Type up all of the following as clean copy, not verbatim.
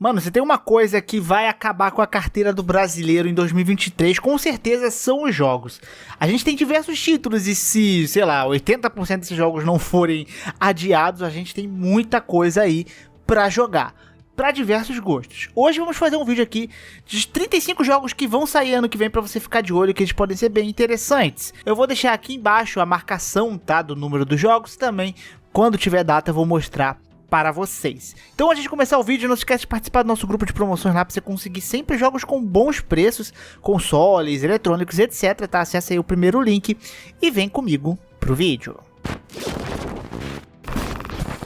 Mano, se tem uma coisa que vai acabar com a carteira do brasileiro em 2023, com certeza são os jogos. A gente tem diversos títulos e se, sei lá, 80% desses jogos não forem adiados, a gente tem muita coisa aí pra jogar, para diversos gostos. Hoje vamos fazer um vídeo aqui de 35 jogos que vão sair ano que vem para você ficar de olho, que eles podem ser bem interessantes. Eu vou deixar aqui embaixo a marcação, tá, do número dos jogos também. Quando tiver data eu vou mostrar para vocês. Então, antes de começar o vídeo, não se esquece de participar do nosso grupo de promoções lá para você conseguir sempre jogos com bons preços, consoles, eletrônicos, etc, tá? Acesse aí o primeiro link e vem comigo pro vídeo.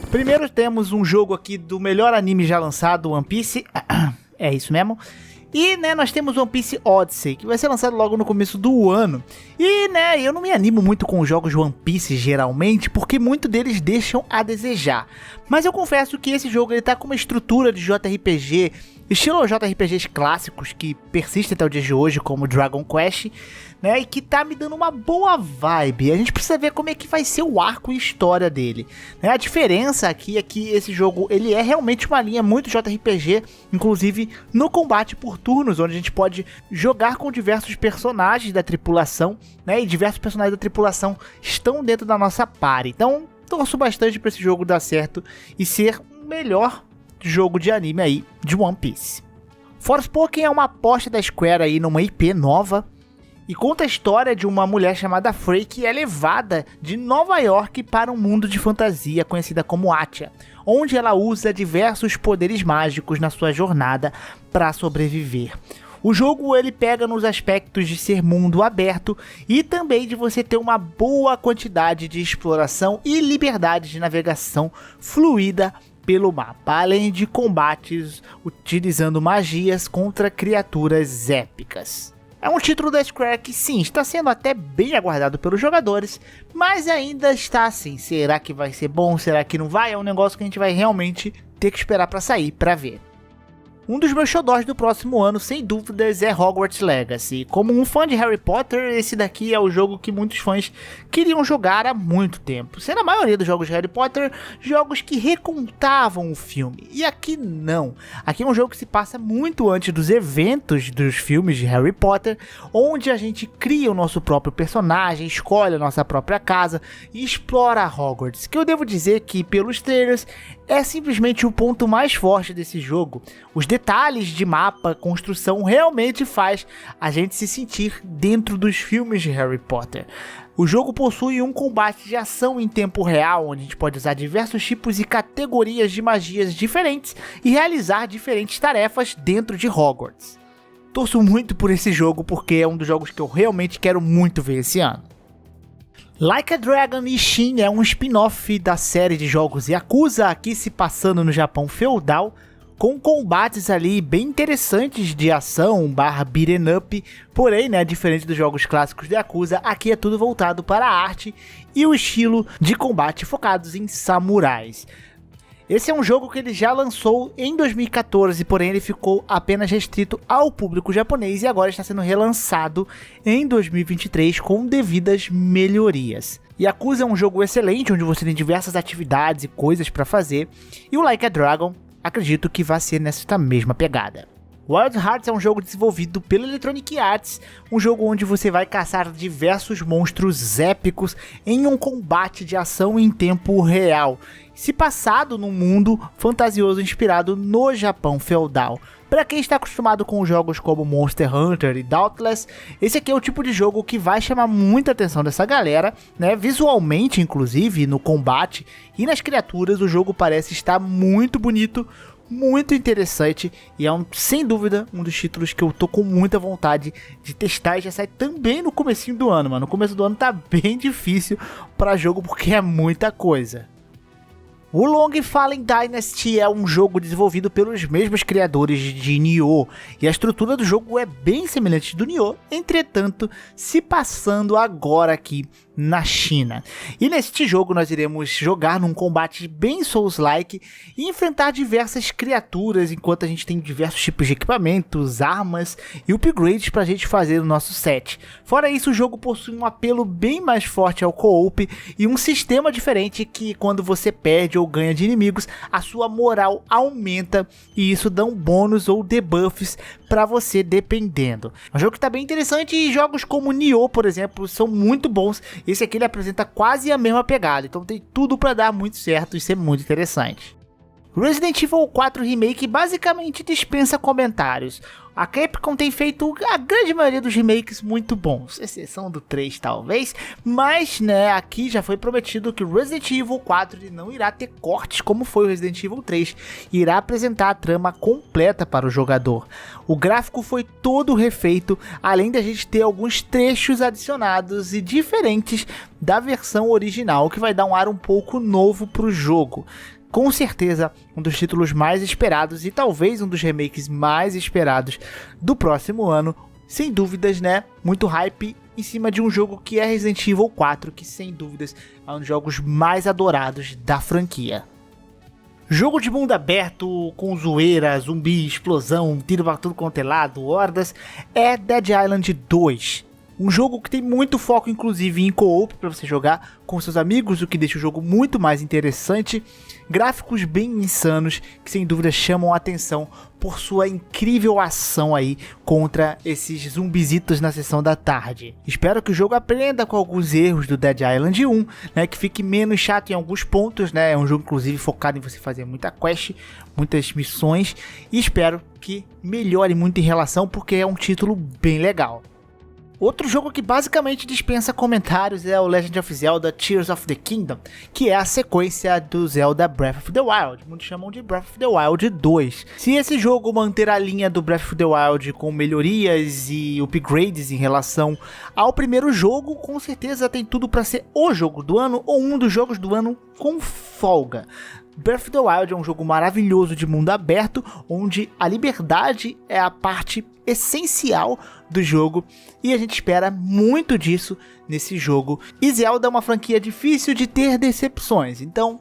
Primeiro temos um jogo aqui do melhor anime já lançado, One Piece. É isso mesmo. E, né, nós temos One Piece Odyssey, que vai ser lançado logo no começo do ano. E, né, eu não me animo muito com os jogos de One Piece, geralmente, porque muitos deles deixam a desejar. Mas eu confesso que esse jogo, ele tá com uma estrutura de JRPG, estilo JRPGs clássicos, que persistem até o dia de hoje, como Dragon Quest, né, e que tá me dando uma boa vibe. A gente precisa ver como é que vai ser o arco e história dele, né? A diferença aqui é que esse jogo, ele é realmente uma linha muito JRPG, inclusive no combate por turnos, onde a gente pode jogar com diversos personagens da tripulação, né, e diversos personagens da tripulação estão dentro da nossa party. Então, torço bastante para esse jogo dar certo e ser o melhor jogo de anime aí de One Piece. Forspoken é uma aposta da Square aí numa IP nova, e conta a história de uma mulher chamada Frey que é levada de Nova York para um mundo de fantasia conhecida como Atia, onde ela usa diversos poderes mágicos na sua jornada para sobreviver. O jogo, ele pega nos aspectos de ser mundo aberto e também de você ter uma boa quantidade de exploração e liberdade de navegação fluida pelo mapa, além de combates utilizando magias contra criaturas épicas. É um título da Square que sim, está sendo até bem aguardado pelos jogadores, mas ainda está assim, será que vai ser bom, será que não vai? É um negócio que a gente vai realmente ter que esperar para sair, para ver. Um dos meus xodós do próximo ano, sem dúvidas, é Hogwarts Legacy. Como um fã de Harry Potter, esse daqui é o jogo que muitos fãs queriam jogar há muito tempo. Sendo a maioria dos jogos de Harry Potter, jogos que recontavam o filme. E aqui não. Aqui é um jogo que se passa muito antes dos eventos dos filmes de Harry Potter, onde a gente cria o nosso próprio personagem, escolhe a nossa própria casa e explora Hogwarts. Que eu devo dizer que, pelos trailers, é simplesmente o ponto mais forte desse jogo. Os detalhes de mapa, construção, realmente faz a gente se sentir dentro dos filmes de Harry Potter. O jogo possui um combate de ação em tempo real, onde a gente pode usar diversos tipos e categorias de magias diferentes e realizar diferentes tarefas dentro de Hogwarts. Torço muito por esse jogo porque é um dos jogos que eu realmente quero muito ver esse ano. Like a Dragon Ishin é um spin-off da série de jogos Yakuza, aqui se passando no Japão feudal, com combates ali bem interessantes de ação / beat'em up, porém, né, diferente dos jogos clássicos de Yakuza, aqui é tudo voltado para a arte e o estilo de combate focados em samurais. Esse é um jogo que ele já lançou em 2014, porém ele ficou apenas restrito ao público japonês e agora está sendo relançado em 2023 com devidas melhorias. Yakuza é um jogo excelente, onde você tem diversas atividades e coisas para fazer, e o Like a Dragon, acredito que vai ser nessa mesma pegada. Wild Hearts é um jogo desenvolvido pela Electronic Arts, um jogo onde você vai caçar diversos monstros épicos em um combate de ação em tempo real, se passado num mundo fantasioso inspirado no Japão feudal. Para quem está acostumado com jogos como Monster Hunter e Dauntless, esse aqui é o tipo de jogo que vai chamar muita atenção dessa galera, né? Visualmente, inclusive, no combate e nas criaturas, o jogo parece estar muito bonito, muito interessante e é sem dúvida um dos títulos que eu tô com muita vontade de testar e já sai também no comecinho do ano, mano. No começo do ano tá bem difícil para jogo porque é muita coisa. O Long Fallen Dynasty é um jogo desenvolvido pelos mesmos criadores de Nioh, e a estrutura do jogo é bem semelhante do Nioh, entretanto, se passando agora aqui na China. E neste jogo nós iremos jogar num combate bem Souls-like e enfrentar diversas criaturas, enquanto a gente tem diversos tipos de equipamentos, armas e upgrades pra gente fazer no nosso set. Fora isso, o jogo possui um apelo bem mais forte ao co-op e um sistema diferente que, quando você perde ou ganha de inimigos, a sua moral aumenta e isso dá um bônus ou debuffs para você, dependendo. É um jogo que tá bem interessante e jogos como Nioh, por exemplo, são muito bons. Esse aqui ele apresenta quase a mesma pegada, então tem tudo para dar muito certo e ser muito interessante. Resident Evil 4 Remake basicamente dispensa comentários. A Capcom tem feito a grande maioria dos remakes muito bons, exceção do 3 talvez, mas né, aqui já foi prometido que o Resident Evil 4 ele não irá ter cortes como foi o Resident Evil 3, irá apresentar a trama completa para o jogador. O gráfico foi todo refeito, além da gente ter alguns trechos adicionados e diferentes da versão original, que vai dar um ar um pouco novo para o jogo. Com certeza, um dos títulos mais esperados e talvez um dos remakes mais esperados do próximo ano. Sem dúvidas, né? Muito hype em cima de um jogo que é Resident Evil 4, que sem dúvidas é um dos jogos mais adorados da franquia. Jogo de mundo aberto, com zoeira, zumbi, explosão, tiro pra tudo quanto é lado, hordas, é Dead Island 2. Um jogo que tem muito foco, inclusive, em co-op para você jogar com seus amigos, o que deixa o jogo muito mais interessante. Gráficos bem insanos, que sem dúvida chamam a atenção por sua incrível ação aí contra esses zumbisitos na sessão da tarde. Espero que o jogo aprenda com alguns erros do Dead Island 1, né, que fique menos chato em alguns pontos, né, é um jogo inclusive focado em você fazer muita quest, muitas missões, e espero que melhore muito em relação, porque é um título bem legal. Outro jogo que basicamente dispensa comentários é o Legend of Zelda Tears of the Kingdom, que é a sequência do Zelda Breath of the Wild, muitos chamam de Breath of the Wild 2. Se esse jogo manter a linha do Breath of the Wild com melhorias e upgrades em relação ao primeiro jogo, com certeza tem tudo para ser o jogo do ano ou um dos jogos do ano com folga. Breath of the Wild é um jogo maravilhoso de mundo aberto, onde a liberdade é a parte essencial do jogo e a gente espera muito disso nesse jogo. E Zelda é uma franquia difícil de ter decepções, então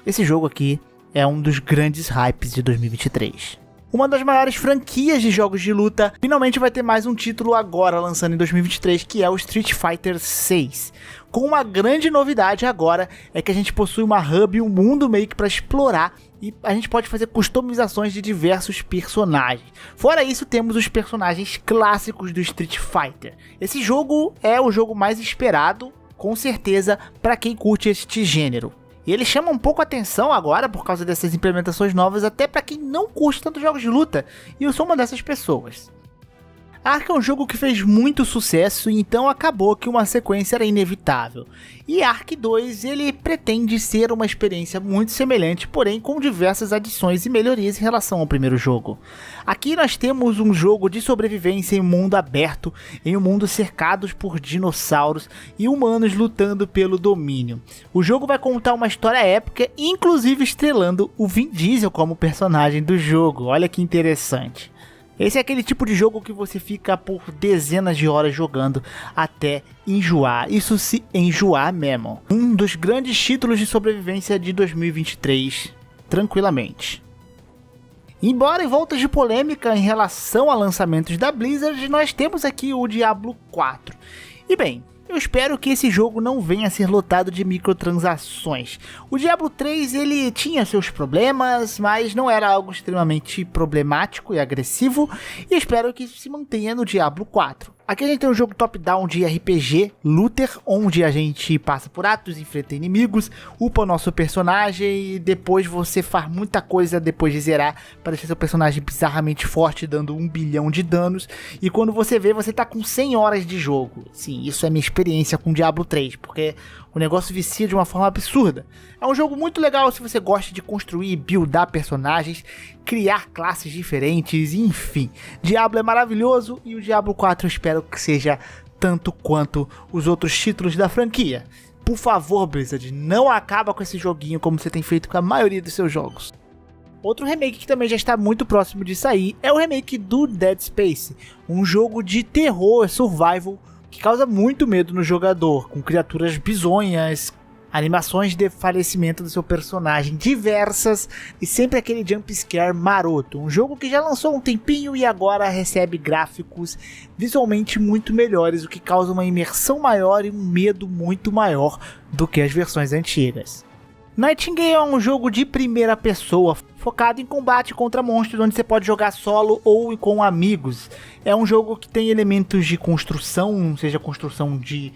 esse jogo aqui é um dos grandes hypes de 2023. Uma das maiores franquias de jogos de luta finalmente vai ter mais um título agora lançando em 2023, que é o Street Fighter 6. Com uma grande novidade agora é que a gente possui uma hub e um mundo meio que para explorar e a gente pode fazer customizações de diversos personagens. Fora isso, temos os personagens clássicos do Street Fighter. Esse jogo é o jogo mais esperado, com certeza, para quem curte este gênero. E ele chama um pouco a atenção agora por causa dessas implementações novas, até para quem não curte tanto jogos de luta, e eu sou uma dessas pessoas. Ark é um jogo que fez muito sucesso, e então acabou que uma sequência era inevitável. E Ark 2 ele pretende ser uma experiência muito semelhante, porém com diversas adições e melhorias em relação ao primeiro jogo. Aqui nós temos um jogo de sobrevivência em mundo aberto, em um mundo cercados por dinossauros e humanos lutando pelo domínio. O jogo vai contar uma história épica, inclusive estrelando o Vin Diesel como personagem do jogo. Olha que interessante. Esse é aquele tipo de jogo que você fica por dezenas de horas jogando até enjoar, isso se enjoar mesmo. Um dos grandes títulos de sobrevivência de 2023, tranquilamente. Embora em voltas de polêmica em relação a lançamentos da Blizzard, nós temos aqui o Diablo 4. E bem, eu espero que esse jogo não venha a ser lotado de microtransações. O Diablo 3 ele tinha seus problemas, mas não era algo extremamente problemático e agressivo, e espero que isso se mantenha no Diablo 4. Aqui a gente tem um jogo top-down de RPG, Looter, onde a gente passa por atos, enfrenta inimigos, upa o nosso personagem e depois você faz muita coisa depois de zerar para deixar seu personagem bizarramente forte, dando 1 bilhão de danos. E quando você vê, você tá com 100 horas de jogo. Sim, isso é minha experiência com Diablo 3, porque o negócio vicia de uma forma absurda. É um jogo muito legal se você gosta de construir e buildar personagens, criar classes diferentes, enfim. Diablo é maravilhoso e o Diablo 4 eu espero que seja tanto quanto os outros títulos da franquia. Por favor, Blizzard, não acaba com esse joguinho como você tem feito com a maioria dos seus jogos. Outro remake que também já está muito próximo de sair é o remake do Dead Space, um jogo de terror survival que causa muito medo no jogador, com criaturas bizonhas, animações de falecimento do seu personagem diversas e sempre aquele jump scare maroto. Um jogo que já lançou há um tempinho e agora recebe gráficos visualmente muito melhores, o que causa uma imersão maior e um medo muito maior do que as versões antigas. Nightingale é um jogo de primeira pessoa, focado em combate contra monstros, onde você pode jogar solo ou com amigos. É um jogo que tem elementos de construção, seja construção de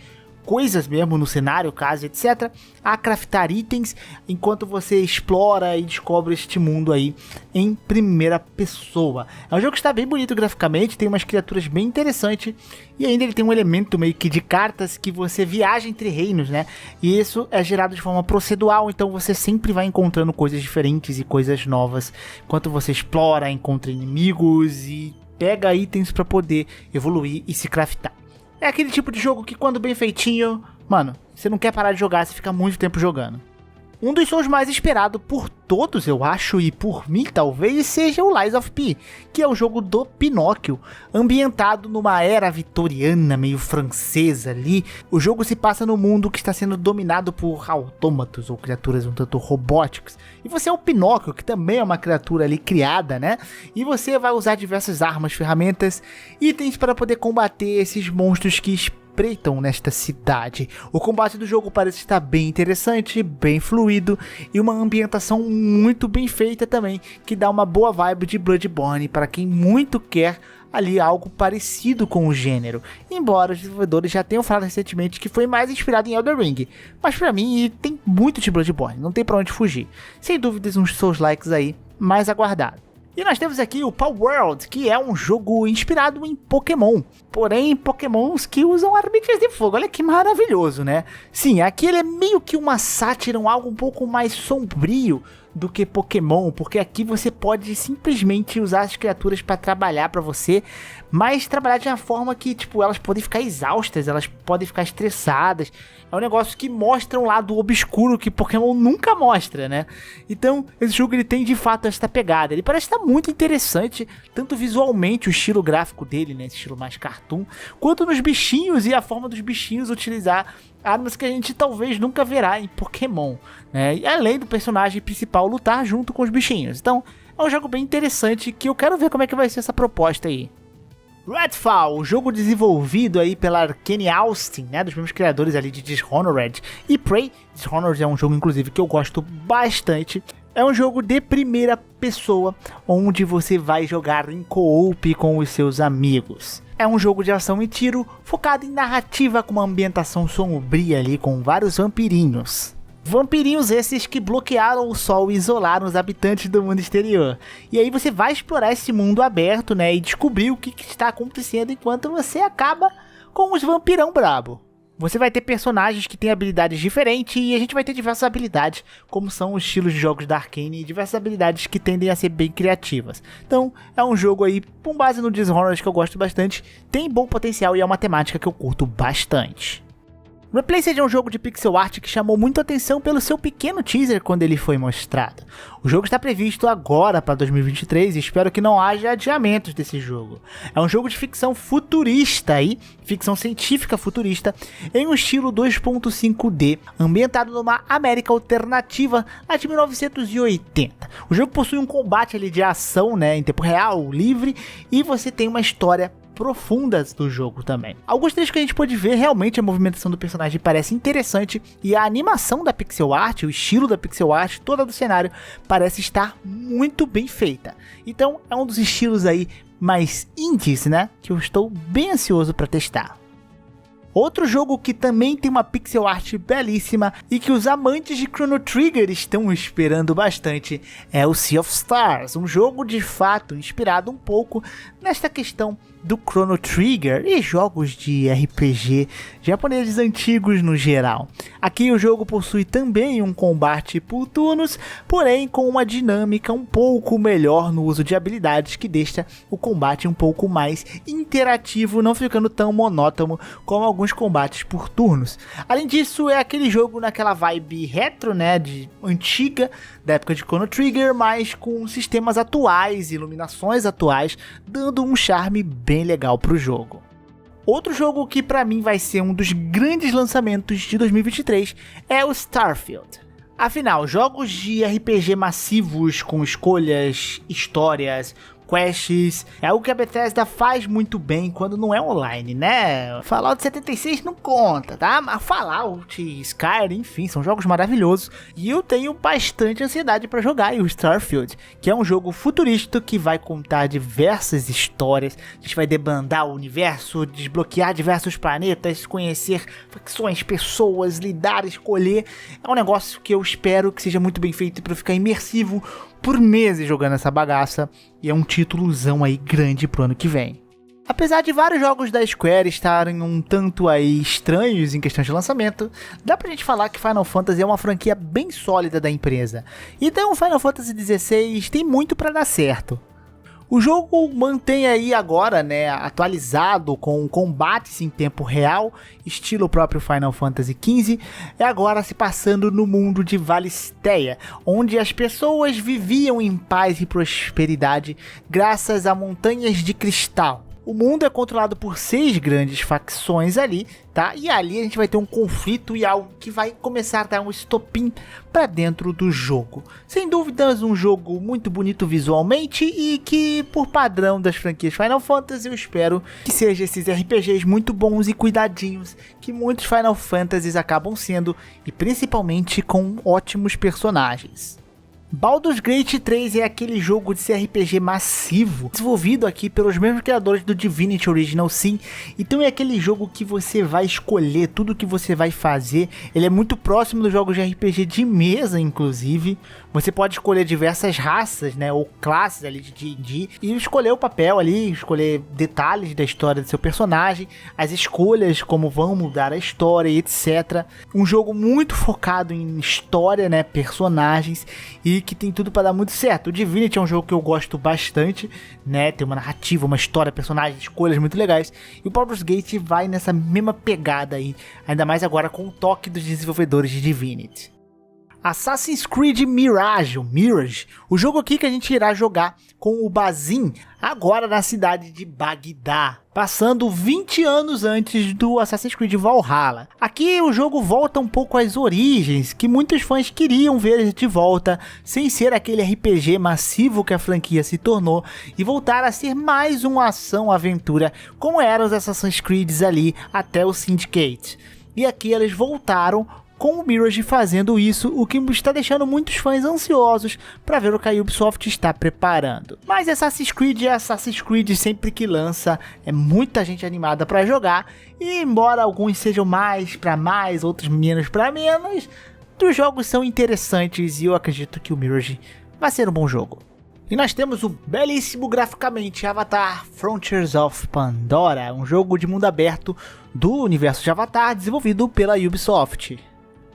coisas mesmo no cenário, casa, etc. A craftar itens enquanto você explora e descobre este mundo aí em primeira pessoa. É um jogo que está bem bonito graficamente, tem umas criaturas bem interessantes e ainda ele tem um elemento meio que de cartas que você viaja entre reinos, né? E isso é gerado de forma procedural, então você sempre vai encontrando coisas diferentes e coisas novas enquanto você explora, encontra inimigos e pega itens para poder evoluir e se craftar. É aquele tipo de jogo que quando bem feitinho, mano, você não quer parar de jogar, você fica muito tempo jogando. Um dos sons mais esperados por todos, eu acho, e por mim talvez, seja o Lies of P, que é o jogo do Pinóquio, ambientado numa era vitoriana, meio francesa ali. O jogo se passa no mundo que está sendo dominado por autômatos ou criaturas um tanto robóticas. E você é o Pinóquio, que também é uma criatura ali criada, né? E você vai usar diversas armas, ferramentas, itens para poder combater esses monstros que espreitam nesta cidade. O combate do jogo parece estar bem interessante, bem fluido e uma ambientação muito bem feita também, que dá uma boa vibe de Bloodborne para quem muito quer ali algo parecido com o gênero, embora os desenvolvedores já tenham falado recentemente que foi mais inspirado em Elden Ring, mas para mim tem muito de Bloodborne, não tem pra onde fugir. Sem dúvidas uns Souls-likes aí mais aguardados. E nós temos aqui o Palworld, que é um jogo inspirado em Pokémon, porém Pokémons que usam armadilhas de fogo. Olha que maravilhoso, né? Sim, aqui ele é meio que uma sátira, algo um pouco mais sombrio do que Pokémon, porque aqui você pode simplesmente usar as criaturas para trabalhar para você, mas trabalhar de uma forma que, tipo, elas podem ficar exaustas, elas podem ficar estressadas. É um negócio que mostra um lado obscuro que Pokémon nunca mostra, né? Então, esse jogo ele tem de fato esta pegada. Ele parece estar muito interessante, tanto visualmente, o estilo gráfico dele, né? Esse estilo mais cartoon, quanto nos bichinhos e a forma dos bichinhos utilizar armas que a gente talvez nunca verá em Pokémon, né? E além do personagem principal lutar junto com os bichinhos. Então, é um jogo bem interessante que eu quero ver como é que vai ser essa proposta aí. Redfall, o jogo desenvolvido aí pela Arkane Austin, né, dos mesmos criadores ali de Dishonored e Prey. Dishonored é um jogo inclusive que eu gosto bastante. É um jogo de primeira pessoa, onde você vai jogar em co-op com os seus amigos. É um jogo de ação e tiro, focado em narrativa com uma ambientação sombria ali, com vários vampirinhos. Vampirinhos esses que bloquearam o sol e isolaram os habitantes do mundo exterior. E aí você vai explorar esse mundo aberto, né, e descobrir o que está acontecendo enquanto você acaba com os vampirão brabo. Você vai ter personagens que têm habilidades diferentes e a gente vai ter diversas habilidades, como são os estilos de jogos da Arkane e diversas habilidades que tendem a ser bem criativas. Então é um jogo aí com base no Dishonored que eu gosto bastante, tem bom potencial e é uma temática que eu curto bastante. Replaced é um jogo de pixel art que chamou muito atenção pelo seu pequeno teaser quando ele foi mostrado. O jogo está previsto agora para 2023 e espero que não haja adiamentos desse jogo. É um jogo de ficção futurista aí, ficção científica futurista, em um estilo 2.5D, ambientado numa América alternativa lá de 1980. O jogo possui um combate ali de ação, né, em tempo real, livre, e você tem uma história profundas do jogo também. Alguns trechos que a gente pode ver, realmente a movimentação do personagem parece interessante e a animação da pixel art, o estilo da pixel art, toda do cenário parece estar muito bem feita. Então é um dos estilos aí mais indies, né, que eu estou bem ansioso para testar. Outro jogo que também tem uma pixel art belíssima e que os amantes de Chrono Trigger estão esperando bastante é o Sea of Stars, um jogo de fato inspirado um pouco nesta questão do Chrono Trigger e jogos de RPG japoneses antigos no geral. Aqui o jogo possui também um combate por turnos, porém com uma dinâmica um pouco melhor no uso de habilidades que deixa o combate um pouco mais interativo, não ficando tão monótono como alguns combates por turnos. Além disso, é aquele jogo naquela vibe retro, né, de antiga, da época de Chrono Trigger, mas com sistemas atuais, iluminações atuais, dando um charme bem legal pro jogo. Outro jogo que pra mim vai ser um dos grandes lançamentos de 2023 é o Starfield. Afinal, jogos de RPG massivos com escolhas, histórias, quests, é algo que a Bethesda faz muito bem quando não é online, né? Fallout 76 não conta, tá? Mas Fallout, Skyrim, enfim, são jogos maravilhosos e eu tenho bastante ansiedade para jogar o Starfield, que é um jogo futurista que vai contar diversas histórias, a gente vai debandar o universo, desbloquear diversos planetas, conhecer facções, pessoas, lidar, escolher, é um negócio que eu espero que seja muito bem feito para ficar imersivo por meses jogando essa bagaça, e é um títulozão aí grande pro ano que vem. Apesar de vários jogos da Square estarem um tanto aí estranhos em questão de lançamento, dá pra gente falar que Final Fantasy é uma franquia bem sólida da empresa. Então Final Fantasy XVI tem muito pra dar certo. O jogo mantém aí agora, né, atualizado com combates em tempo real, estilo próprio Final Fantasy XV, é agora se passando no mundo de Valistheia, onde as pessoas viviam em paz e prosperidade graças a montanhas de cristal. O mundo é controlado por 6 grandes facções ali, tá? E ali a gente vai ter um conflito e algo que vai começar a dar um estopim para dentro do jogo. Sem dúvidas, um jogo muito bonito visualmente e que, por padrão das franquias Final Fantasy, eu espero que seja esses RPGs muito bons e cuidadinhos que muitos Final Fantasies acabam sendo, e principalmente com ótimos personagens. Baldur's Gate 3 é aquele jogo de CRPG massivo, desenvolvido aqui pelos mesmos criadores do Divinity Original Sin. Então é aquele jogo que você vai escolher tudo que você vai fazer. Ele é muito próximo dos jogos de RPG de mesa, inclusive. Você pode escolher diversas raças, né, ou classes ali de D&D, e escolher o papel ali, escolher detalhes da história do seu personagem, as escolhas, como vão mudar a história, etc. Um jogo muito focado em história, né, personagens, e que tem tudo para dar muito certo. O Divinity é um jogo que eu gosto bastante, né, tem uma narrativa, uma história, personagens, escolhas muito legais, e o Baldur's Gate vai nessa mesma pegada aí, ainda mais agora com o toque dos desenvolvedores de Divinity. Assassin's Creed Mirage, o jogo aqui que a gente irá jogar com o Bazin, agora na cidade de Bagdá, passando 20 anos antes do Assassin's Creed Valhalla. Aqui o jogo volta um pouco às origens, que muitos fãs queriam ver de volta, sem ser aquele RPG massivo que a franquia se tornou, e voltar a ser mais uma ação-aventura, como eram os Assassin's Creed ali até o Syndicate. E aqui eles voltaram com o Mirage fazendo isso, o que está deixando muitos fãs ansiosos para ver o que a Ubisoft está preparando. Mas Assassin's Creed é Assassin's Creed sempre que lança, é muita gente animada para jogar, e embora alguns sejam mais para mais, outros menos para menos, os jogos são interessantes e eu acredito que o Mirage vai ser um bom jogo. E nós temos o belíssimo graficamente Avatar Frontiers of Pandora, um jogo de mundo aberto do universo de Avatar desenvolvido pela Ubisoft.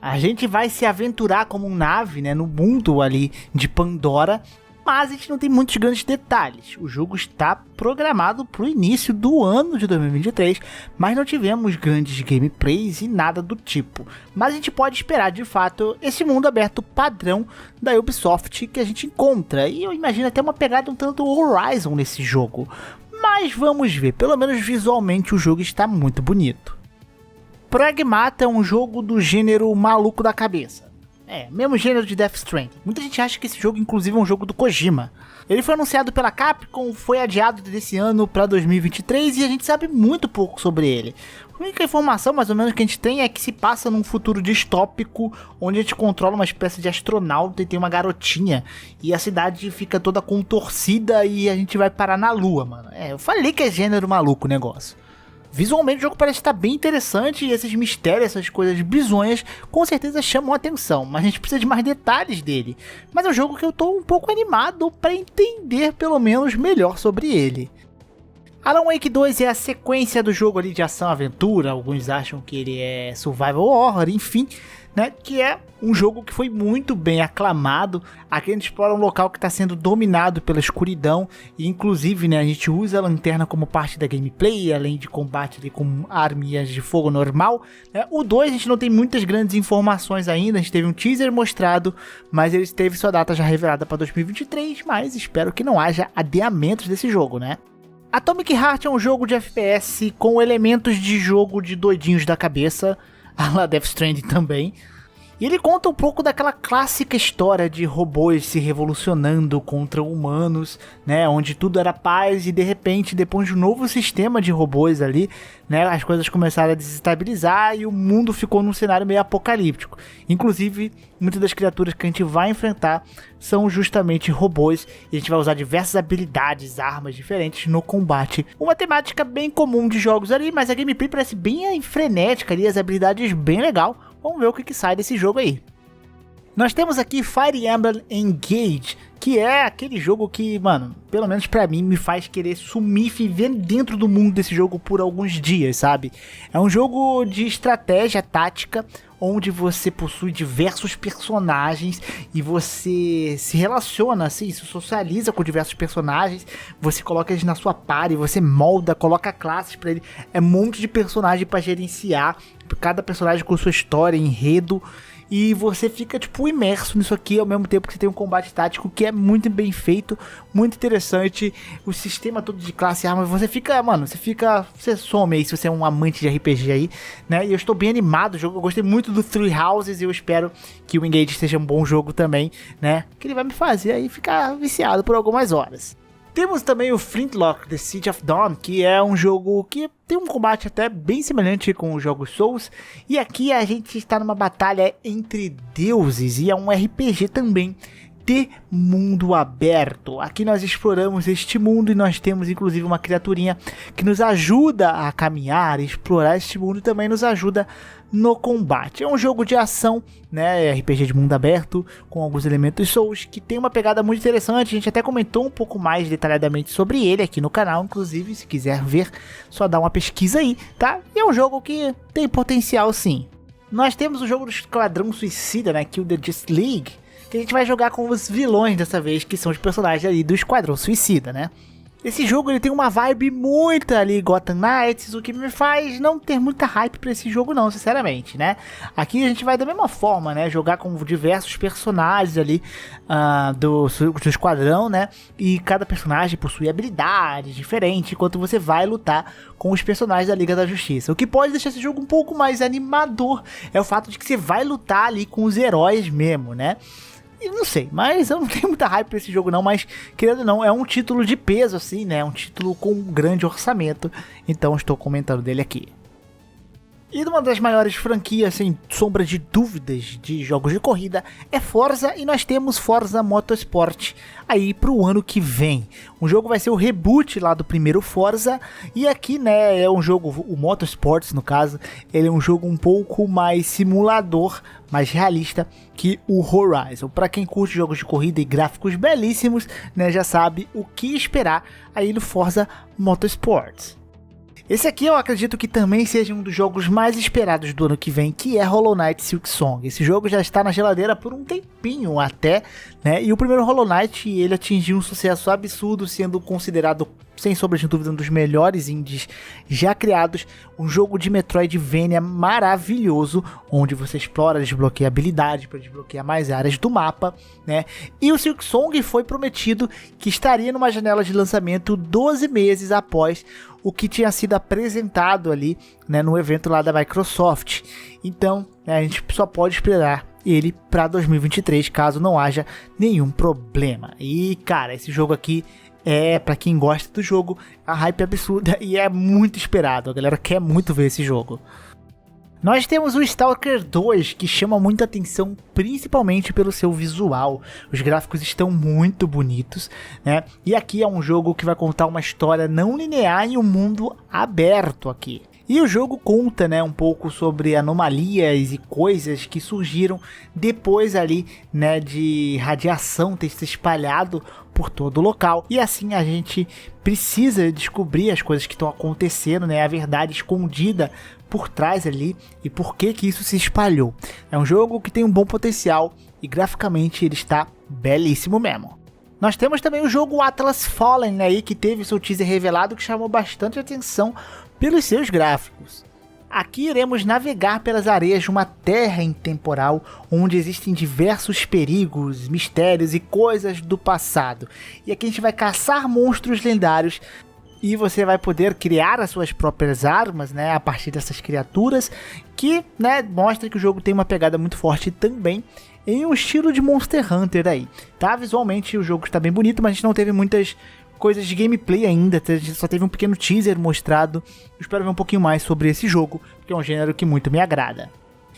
A gente vai se aventurar como uma nave, né, no mundo ali de Pandora, mas a gente não tem muitos grandes detalhes. O jogo está programado para o início do ano de 2023, mas não tivemos grandes gameplays e nada do tipo. Mas a gente pode esperar de fato esse mundo aberto padrão da Ubisoft que a gente encontra, e eu imagino até uma pegada um tanto Horizon nesse jogo. Mas vamos ver, pelo menos visualmente o jogo está muito bonito. Pragmata é um jogo do gênero maluco da cabeça. Mesmo gênero de Death Stranding. Muita gente acha que esse jogo inclusive é um jogo do Kojima. Ele foi anunciado pela Capcom, foi adiado desse ano para 2023 e a gente sabe muito pouco sobre ele. A única informação mais ou menos que a gente tem é que se passa num futuro distópico, onde a gente controla uma espécie de astronauta e tem uma garotinha, e a cidade fica toda contorcida e a gente vai parar na lua, mano. Eu falei que é gênero maluco o negócio. Visualmente o jogo parece estar bem interessante e esses mistérios, essas coisas bizonhas, com certeza chamam a atenção, mas a gente precisa de mais detalhes dele. Mas é um jogo que eu estou um pouco animado para entender pelo menos melhor sobre ele. Alan Wake 2 é a sequência do jogo ali de ação-aventura, alguns acham que ele é survival horror, enfim, né, que é um jogo que foi muito bem aclamado. Aqui a gente explora um local que está sendo dominado pela escuridão e inclusive, né, a gente usa a lanterna como parte da gameplay, além de combate ali com armas de fogo normal, né. O 2 a gente não tem muitas grandes informações ainda, a gente teve um teaser mostrado, mas ele teve sua data já revelada para 2023, mas espero que não haja adiamentos desse jogo, né. Atomic Heart é um jogo de FPS com elementos de jogo de doidinhos da cabeça, a la Death Stranding também. E ele conta um pouco daquela clássica história de robôs se revolucionando contra humanos, né, onde tudo era paz e de repente, depois de um novo sistema de robôs ali, né, as coisas começaram a desestabilizar e o mundo ficou num cenário meio apocalíptico. Inclusive, muitas das criaturas que a gente vai enfrentar são justamente robôs e a gente vai usar diversas habilidades, armas diferentes no combate. Uma temática bem comum de jogos ali, mas a gameplay parece bem frenética ali, as habilidades bem legal. Vamos ver o que sai desse jogo aí. Nós temos aqui Fire Emblem Engage, que é aquele jogo que, mano, pelo menos pra mim, me faz querer sumir e viver dentro do mundo desse jogo por alguns dias, sabe? É um jogo de estratégia tática, onde você possui diversos personagens e você se relaciona, assim, se socializa com diversos personagens, você coloca eles na sua party, você molda, coloca classes pra ele, é um monte de personagem pra gerenciar, cada personagem com sua história, enredo, e você fica, tipo, imerso nisso aqui ao mesmo tempo que você tem um combate tático que é muito bem feito, muito interessante, o sistema todo de classe e arma, você fica, mano, você some aí se você é um amante de RPG aí, né, e eu estou bem animado do jogo, eu gostei muito do Three Houses e eu espero que o Engage seja um bom jogo também, né, que ele vai me fazer aí ficar viciado por algumas horas. Temos também o Flintlock, The Siege of Dawn, que é um jogo que tem um combate até bem semelhante com os jogos Souls. E aqui a gente está numa batalha entre deuses e é um RPG também de mundo aberto. Aqui nós exploramos este mundo e nós temos inclusive uma criaturinha que nos ajuda a caminhar, explorar este mundo e também nos ajuda no combate. É um jogo de ação, né, RPG de mundo aberto, com alguns elementos Souls, que tem uma pegada muito interessante. A gente até comentou um pouco mais detalhadamente sobre ele aqui no canal, inclusive, se quiser ver, só dá uma pesquisa aí, tá? E é um jogo que tem potencial sim. Nós temos o jogo do Esquadrão Suicida, né, Kill the Justice League, que a gente vai jogar com os vilões dessa vez, que são os personagens ali do Esquadrão Suicida, né? Esse jogo ele tem uma vibe muito ali Gotham Knights, o que me faz não ter muita hype pra esse jogo não, sinceramente, né? Aqui a gente vai da mesma forma, né? Jogar com diversos personagens ali do esquadrão, né? E cada personagem possui habilidades diferentes, enquanto você vai lutar com os personagens da Liga da Justiça. O que pode deixar esse jogo um pouco mais animador é o fato de que você vai lutar ali com os heróis mesmo, né? E não sei, mas eu não tenho muita hype pra esse jogo não, mas querendo ou não, é um título de peso assim, né, um título com um grande orçamento, então estou comentando dele aqui. E uma das maiores franquias, sem sombra de dúvidas, de jogos de corrida é Forza, e nós temos Forza Motorsport aí pro ano que vem. O jogo vai ser o reboot lá do primeiro Forza, e aqui, né, é um jogo, o Motorsports no caso, ele é um jogo um pouco mais simulador, mais realista que o Horizon. Para quem curte jogos de corrida e gráficos belíssimos, né, já sabe o que esperar aí no Forza Motorsport. Esse aqui eu acredito que também seja um dos jogos mais esperados do ano que vem, que é Hollow Knight Silksong. Esse jogo já está na geladeira por um tempinho até, né? E o primeiro Hollow Knight, ele atingiu um sucesso absurdo, sendo considerado, sem sombra de dúvida, um dos melhores indies já criados. Um jogo de Metroidvania maravilhoso, onde você explora, desbloqueia habilidades para desbloquear mais áreas do mapa, né? E o Silksong foi prometido que estaria numa janela de lançamento 12 meses após o que tinha sido apresentado ali, né, no evento lá da Microsoft. Então, né, a gente só pode esperar ele para 2023, caso não haja nenhum problema. E, cara, esse jogo aqui é, para quem gosta do jogo, a hype é absurda e é muito esperado. A galera quer muito ver esse jogo. Nós temos o Stalker 2, que chama muita atenção, principalmente pelo seu visual. Os gráficos estão muito bonitos, né? E aqui é um jogo que vai contar uma história não linear em um mundo aberto aqui. E o jogo conta, né, um pouco sobre anomalias e coisas que surgiram depois ali, né, de radiação ter se espalhado por todo o local. E assim a gente precisa descobrir as coisas que estão acontecendo, né, a verdade escondida por trás ali e por que isso se espalhou. É um jogo que tem um bom potencial e graficamente ele está belíssimo mesmo. Nós temos também o jogo Atlas Fallen aí, que teve seu teaser revelado, que chamou bastante atenção pelos seus gráficos. Aqui iremos navegar pelas areias de uma terra intemporal, onde existem diversos perigos, mistérios e coisas do passado. E aqui a gente vai caçar monstros lendários e você vai poder criar as suas próprias armas, né, a partir dessas criaturas, que, né, mostra que o jogo tem uma pegada muito forte também em um estilo de Monster Hunter aí, tá? Visualmente o jogo está bem bonito, mas a gente não teve muitas coisas de gameplay ainda, a gente só teve um pequeno teaser mostrado. Eu espero ver um pouquinho mais sobre esse jogo, que é um gênero que muito me agrada.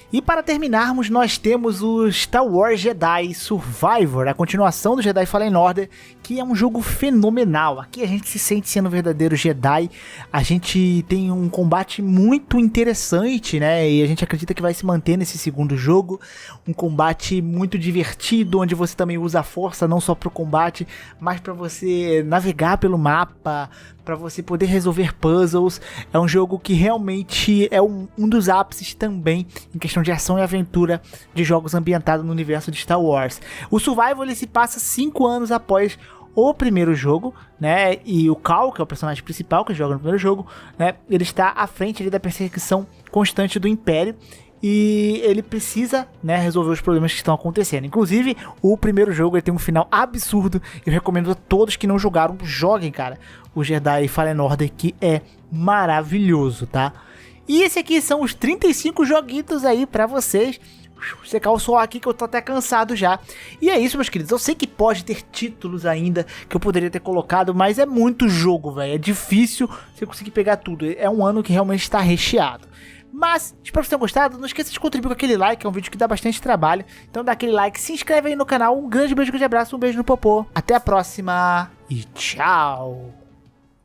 E para terminarmos, nós temos o Star Wars Jedi Survivor, a continuação do Jedi Fallen Order, que é um jogo fenomenal. Aqui a gente se sente sendo um verdadeiro Jedi, a gente tem um combate muito interessante, né? E a gente acredita que vai se manter nesse segundo jogo, um combate muito divertido, onde você também usa a força não só para o combate, mas para você navegar pelo mapa, para você poder resolver puzzles. É um jogo que realmente é um dos ápices também em questão de ação e aventura de jogos ambientados no universo de Star Wars. O Survival ele se passa 5 anos após o primeiro jogo, né? E o Cal, que é o personagem principal que joga no primeiro jogo, né? Ele está à frente ali da perseguição constante do Império. E ele precisa, né, resolver os problemas que estão acontecendo. Inclusive, o primeiro jogo ele tem um final absurdo. Eu recomendo a todos que não jogaram, joguem, cara, o Jedi Fallen Order, que é maravilhoso, tá? E esse aqui são os 35 joguitos aí pra vocês. Secar o suor aqui que eu tô até cansado já. E é isso, meus queridos. Eu sei que pode ter títulos ainda que eu poderia ter colocado, mas é muito jogo, velho. É difícil você conseguir pegar tudo. É um ano que realmente está recheado. Mas, espero que vocês tenham gostado. Não esqueça de contribuir com aquele like, é um vídeo que dá bastante trabalho. Então dá aquele like, se inscreve aí no canal. Um grande beijo, um grande abraço, um beijo no popô. Até a próxima e tchau!